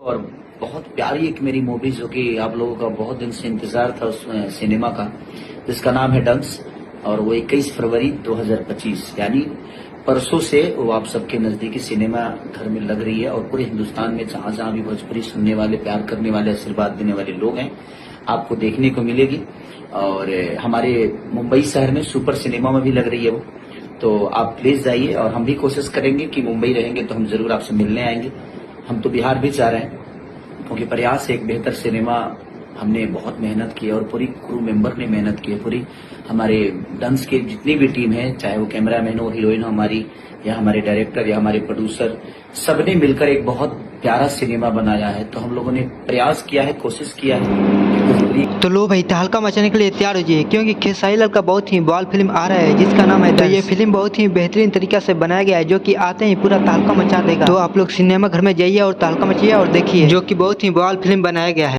और बहुत प्यारी एक मेरी मूवी जो कि आप लोगों का बहुत दिन से इंतजार था उस सिनेमा का, जिसका नाम है डंस। और वो 21 फरवरी 2025 यानी परसों से वो आप सबके नजदीकी सिनेमा घर में लग रही है। और पूरे हिंदुस्तान में जहां जहां भी भोजपुरी सुनने वाले, प्यार करने वाले, आशीर्वाद देने वाले लोग हैं, आपको देखने को मिलेगी। और हमारे मुंबई शहर में सुपर सिनेमा में भी लग रही है वो। तो आप प्लीज जाइए, और हम भी कोशिश करेंगे कि मुंबई रहेंगे तो हम जरूर आपसे मिलने आएंगे। हम तो बिहार भी जा रहे हैं, क्योंकि प्रयास एक बेहतर सिनेमा, हमने बहुत मेहनत की है और पूरी क्रू मेंबर ने मेहनत की है। पूरी हमारे डांस के जितनी भी टीम है, चाहे वो कैमरामैन हो, हीरोइन हो हमारी, या हमारे डायरेक्टर या हमारे प्रोड्यूसर, सबने मिलकर एक बहुत प्यारा सिनेमा बनाया है। तो हम लोगों ने प्रयास किया है, कोशिश किया है। तो लो भाई, तहलका मचाने के लिए तैयार हो जाइए, क्योंकि खेसारी लाल का बहुत ही बवाल फिल्म आ रहा है जिसका नाम है। तो ये फिल्म बहुत ही बेहतरीन तरीका से बनाया गया है, जो कि आते ही पूरा तहलका मचा देगा। तो आप लोग सिनेमा घर में जाइए और तहलका मचाइए और देखिए, जो कि बहुत ही बवाल फिल्म बनाया गया है।